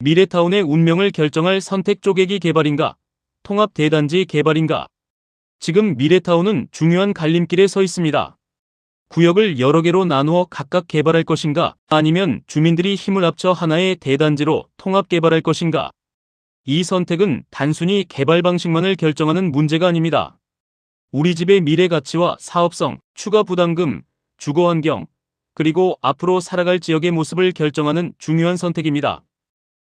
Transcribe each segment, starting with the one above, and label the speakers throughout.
Speaker 1: 미래타운의 운명을 결정할 선택 쪼개기 개발인가? 통합 대단지 개발인가? 지금 미래타운은 중요한 갈림길에 서 있습니다. 구역을 여러 개로 나누어 각각 개발할 것인가? 아니면 주민들이 힘을 합쳐 하나의 대단지로 통합 개발할 것인가? 이 선택은 단순히 개발 방식만을 결정하는 문제가 아닙니다. 우리 집의 미래 가치와 사업성, 추가 부담금, 주거 환경, 그리고 앞으로 살아갈 지역의 모습을 결정하는 중요한 선택입니다.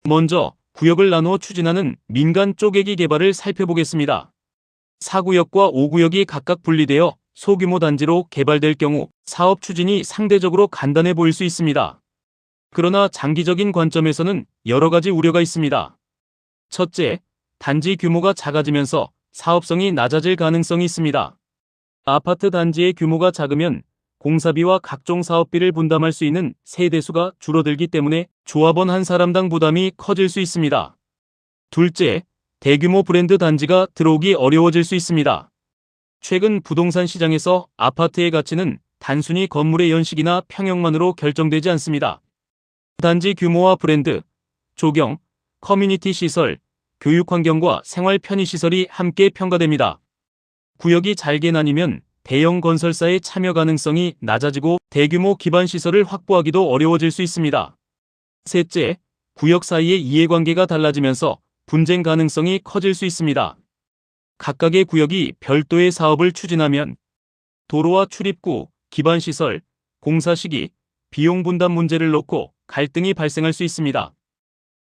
Speaker 1: 먼저 구역을 나누어 추진하는 민간 쪼개기 개발을 살펴보겠습니다. 4구역과 5구역이 각각 분리되어 소규모 단지로 개발될 경우 사업 추진이 상대적으로 간단해 보일 수 있습니다. 그러나 장기적인 관점에서는 여러 가지 우려가 있습니다. 첫째, 단지 규모가 작아지면서 사업성이 낮아질 가능성이 있습니다. 아파트 단지의 규모가 작으면 공사비와 각종 사업비를 분담할 수 있는 세대수가 줄어들기 때문에 조합원 한 사람당 부담이 커질 수 있습니다. 둘째, 대규모 브랜드 단지가 들어오기 어려워질 수 있습니다. 최근 부동산 시장에서 아파트의 가치는 단순히 건물의 연식이나 평형만으로 결정되지 않습니다. 단지 규모와 브랜드, 조경, 커뮤니티 시설, 교육 환경과 생활 편의 시설이 함께 평가됩니다. 구역이 잘게 나뉘면 대형 건설사의 참여 가능성이 낮아지고 대규모 기반 시설을 확보하기도 어려워질 수 있습니다. 셋째, 구역 사이의 이해관계가 달라지면서 분쟁 가능성이 커질 수 있습니다. 각각의 구역이 별도의 사업을 추진하면 도로와 출입구, 기반 시설, 공사 시기, 비용 분담 문제를 놓고 갈등이 발생할 수 있습니다.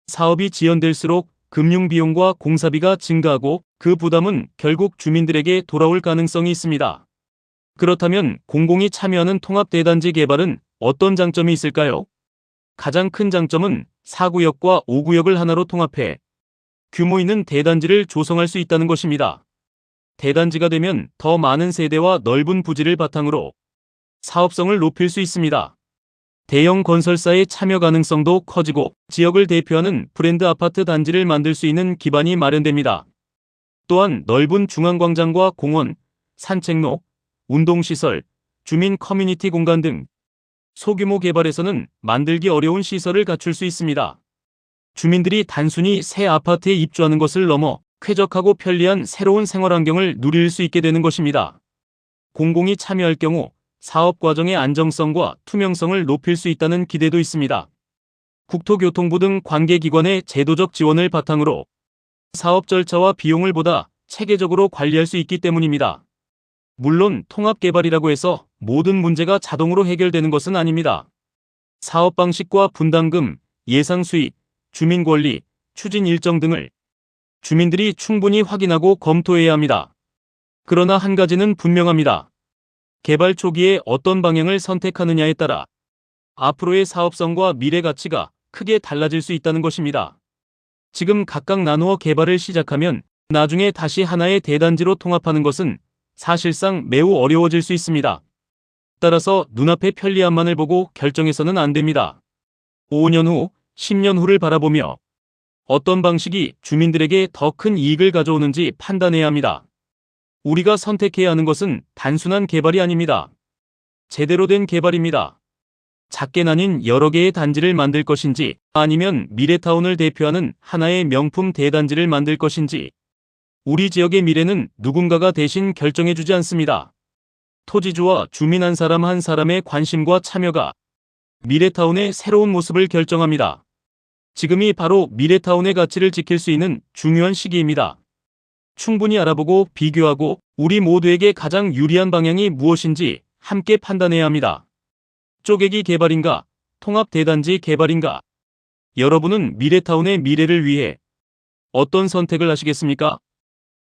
Speaker 1: 사업이 지연될수록 금융 비용과 공사비가 증가하고 그 부담은 결국 주민들에게 돌아올 가능성이 있습니다. 그렇다면 공공이 참여하는 통합 대단지 개발은 어떤 장점이 있을까요? 가장 큰 장점은 4구역과 5구역을 하나로 통합해 규모 있는 대단지를 조성할 수 있다는 것입니다. 대단지가 되면 더 많은 세대와 넓은 부지를 바탕으로 사업성을 높일 수 있습니다. 대형 건설사의 참여 가능성도 커지고 지역을 대표하는 브랜드 아파트 단지를 만들 수 있는 기반이 마련됩니다. 또한 넓은 중앙광장과 공원, 산책로, 운동시설, 주민 커뮤니티 공간 등 소규모 개발에서는 만들기 어려운 시설을 갖출 수 있습니다. 주민들이 단순히 새 아파트에 입주하는 것을 넘어 쾌적하고 편리한 새로운 생활 환경을 누릴 수 있게 되는 것입니다. 공공이 참여할 경우 사업 과정의 안정성과 투명성을 높일 수 있다는 기대도 있습니다. 국토교통부 등 관계기관의 제도적 지원을 바탕으로 사업 절차와 비용을 보다 체계적으로 관리할 수 있기 때문입니다. 물론 통합개발이라고 해서 모든 문제가 자동으로 해결되는 것은 아닙니다. 사업 방식과 분담금, 예상 수익, 주민 권리, 추진 일정 등을 주민들이 충분히 확인하고 검토해야 합니다. 그러나 한 가지는 분명합니다. 개발 초기에 어떤 방향을 선택하느냐에 따라 앞으로의 사업성과 미래 가치가 크게 달라질 수 있다는 것입니다. 지금 각각 나누어 개발을 시작하면 나중에 다시 하나의 대단지로 통합하는 것은 사실상 매우 어려워질 수 있습니다. 따라서 눈앞의 편리함만을 보고 결정해서는 안 됩니다. 5년 후, 10년 후를 바라보며 어떤 방식이 주민들에게 더 큰 이익을 가져오는지 판단해야 합니다. 우리가 선택해야 하는 것은 단순한 개발이 아닙니다. 제대로 된 개발입니다. 작게 나뉜 여러 개의 단지를 만들 것인지 아니면 미래타운을 대표하는 하나의 명품 대단지를 만들 것인지 우리 지역의 미래는 누군가가 대신 결정해주지 않습니다. 토지주와 주민 한 사람 한 사람의 관심과 참여가 미래타운의 새로운 모습을 결정합니다. 지금이 바로 미래타운의 가치를 지킬 수 있는 중요한 시기입니다. 충분히 알아보고 비교하고 우리 모두에게 가장 유리한 방향이 무엇인지 함께 판단해야 합니다. 쪼개기 개발인가? 통합 대단지 개발인가? 여러분은 미래타운의 미래를 위해 어떤 선택을 하시겠습니까?